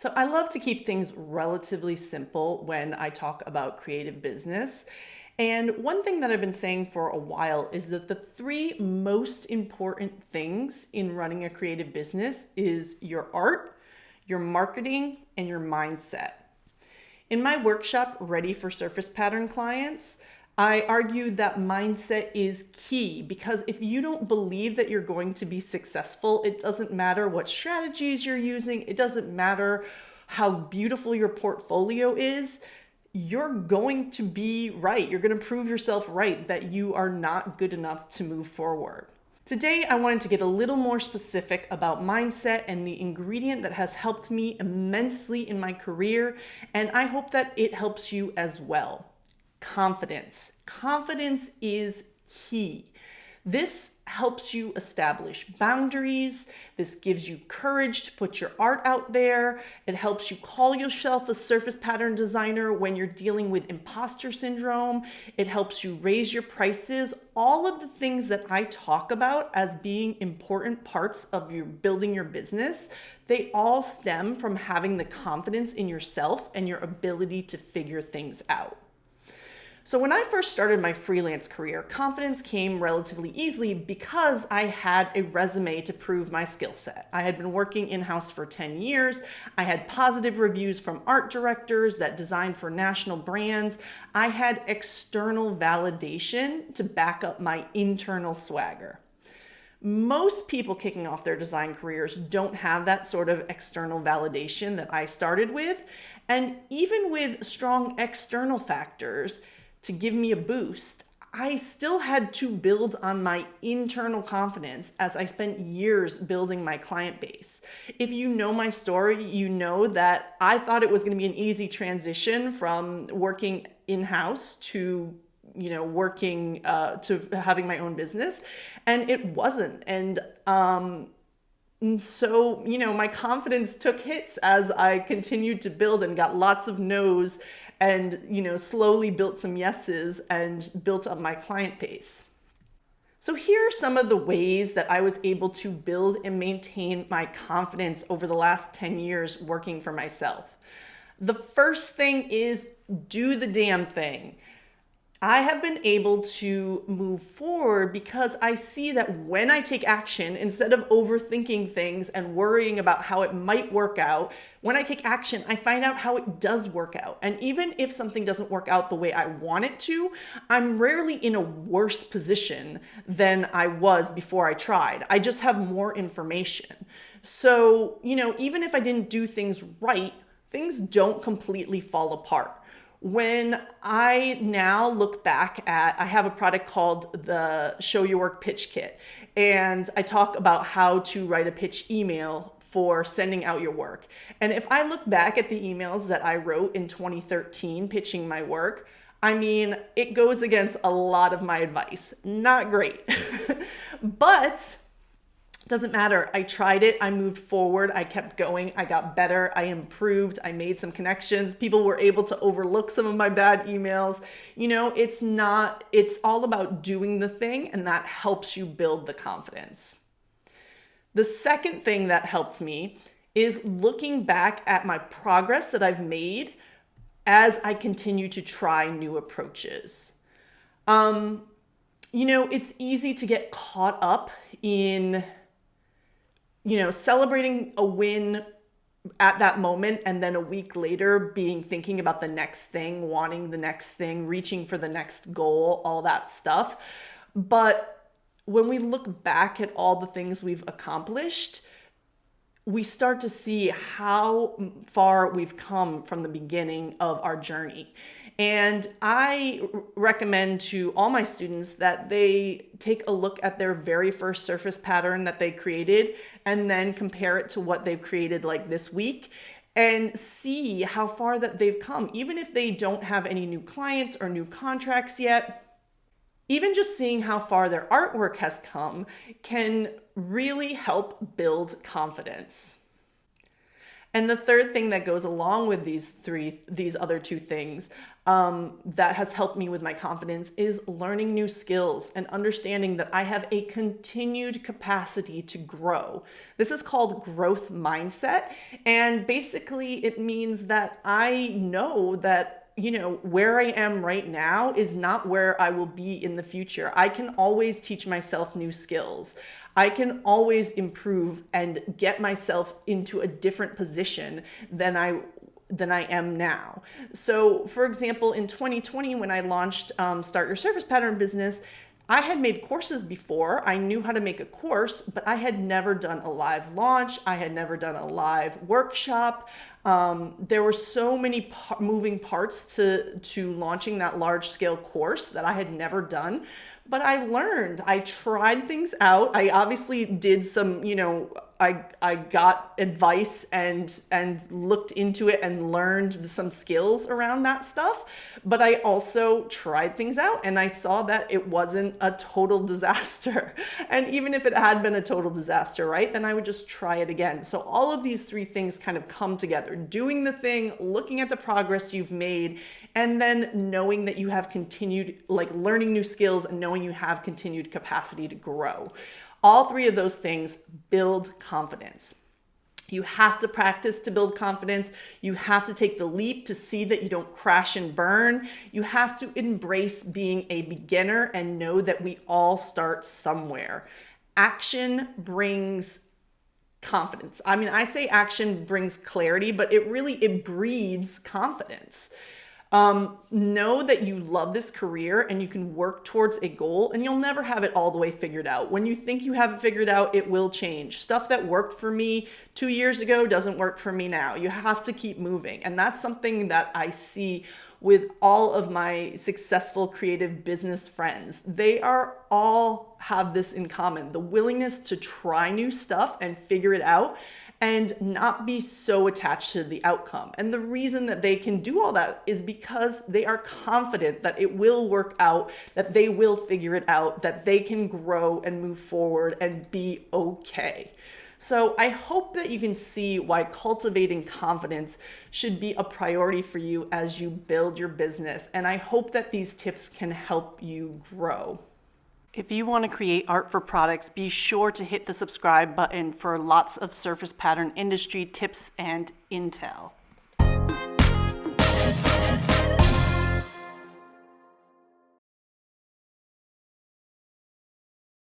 So I love to keep things relatively simple when I talk about creative business. And one thing that I've been saying for a while is that the three most important things in running a creative business is your art, your marketing, and your mindset. In my workshop, Ready for Surface Pattern clients, I argue that mindset is key because if you don't believe that you're going to be successful, it doesn't matter what strategies you're using, it doesn't matter how beautiful your portfolio is, you're going to be right. You're going to prove yourself right that you are not good enough to move forward. Today, I wanted to get a little more specific about mindset and the ingredient that has helped me immensely in my career, and I hope that it helps you as well. Confidence. Confidence is key. This helps you establish boundaries. This gives you courage to put your art out there. It helps you call yourself a surface pattern designer when you're dealing with imposter syndrome. It helps you raise your prices. All of the things that I talk about as being important parts of your building your business, they all stem from having the confidence in yourself and your ability to figure things out. So when I first started my freelance career, confidence came relatively easily because I had a resume to prove my skill set. I had been working in-house for 10 years. I had positive reviews from art directors that designed for national brands. I had external validation to back up my internal swagger. Most people kicking off their design careers don't have that sort of external validation that I started with. And even with strong external factors to give me a boost, I still had to build on my internal confidence as I spent years building my client base. If you know my story, you know that I thought it was going to be an easy transition from working in-house to working to having my own business, and it wasn't. And so, my confidence took hits as I continued to build and got lots of no's and, slowly built some yeses and built up my client base. So here are some of the ways that I was able to build and maintain my confidence over the last 10 years working for myself. The first thing is do the damn thing. I have been able to move forward because I see that when I take action, instead of overthinking things and worrying about how it might work out, when I take action, I find out how it does work out. And even if something doesn't work out the way I want it to, I'm rarely in a worse position than I was before I tried. I just have more information. So, even if I didn't do things right, things don't completely fall apart. When I now look back I have a product called the Show Your Work Pitch Kit, and I talk about how to write a pitch email for sending out your work. And if I look back at the emails that I wrote in 2013 pitching my work, it goes against a lot of my advice. Not great. But doesn't matter. I tried it. I moved forward. I kept going. I got better. I improved. I made some connections. People were able to overlook some of my bad emails. It's all about doing the thing, and that helps you build the confidence. The second thing that helped me is looking back at my progress that I've made as I continue to try new approaches. It's easy to get caught up in celebrating a win at that moment and then a week later thinking about the next thing, wanting the next thing, reaching for the next goal, all that stuff. But when we look back at all the things we've accomplished, we start to see how far we've come from the beginning of our journey. And I recommend to all my students that they take a look at their very first surface pattern that they created and then compare it to what they've created like this week and see how far that they've come. Even if they don't have any new clients or new contracts yet, even just seeing how far their artwork has come can really help build confidence. And the third thing that goes along with these other two things, that has helped me with my confidence is learning new skills and understanding that I have a continued capacity to grow. This is called growth mindset. And basically it means that I know that where I am right now is not where I will be in the future. I can always teach myself new skills. I can always improve and get myself into a different position than I am now. So for example, in 2020, when I launched Start Your Surface Pattern Business, I had made courses before. I knew how to make a course, but I had never done a live launch. I had never done a live workshop. There were so many moving parts to launching that large scale course that I had never done. But I learned, I tried things out. I obviously did some, I got advice and looked into it and learned some skills around that stuff. But I also tried things out and I saw that it wasn't a total disaster. And even if it had been a total disaster, right, then I would just try it again. So all of these three things kind of come together: doing the thing, looking at the progress you've made, and then knowing that you have continued, like learning new skills and knowing you have continued capacity to grow. All three of those things build confidence. You have to practice to build confidence. You have to take the leap to see that you don't crash and burn. You have to embrace being a beginner and know that we all start somewhere. Action brings confidence. I mean, I say action brings clarity, but it breeds confidence. Know that you love this career and you can work towards a goal, and you'll never have it all the way figured out. When you think you have it figured out, it will change. Stuff that worked for me 2 years ago doesn't work for me now. You have to keep moving. And that's something that I see with all of my successful creative business friends. They are all have this in common: the willingness to try new stuff and figure it out and not be so attached to the outcome. And the reason that they can do all that is because they are confident that it will work out, that they will figure it out, that they can grow and move forward and be okay. So I hope that you can see why cultivating confidence should be a priority for you as you build your business. And I hope that these tips can help you grow. If you want to create art for products, be sure to hit the subscribe button for lots of surface pattern industry tips and intel.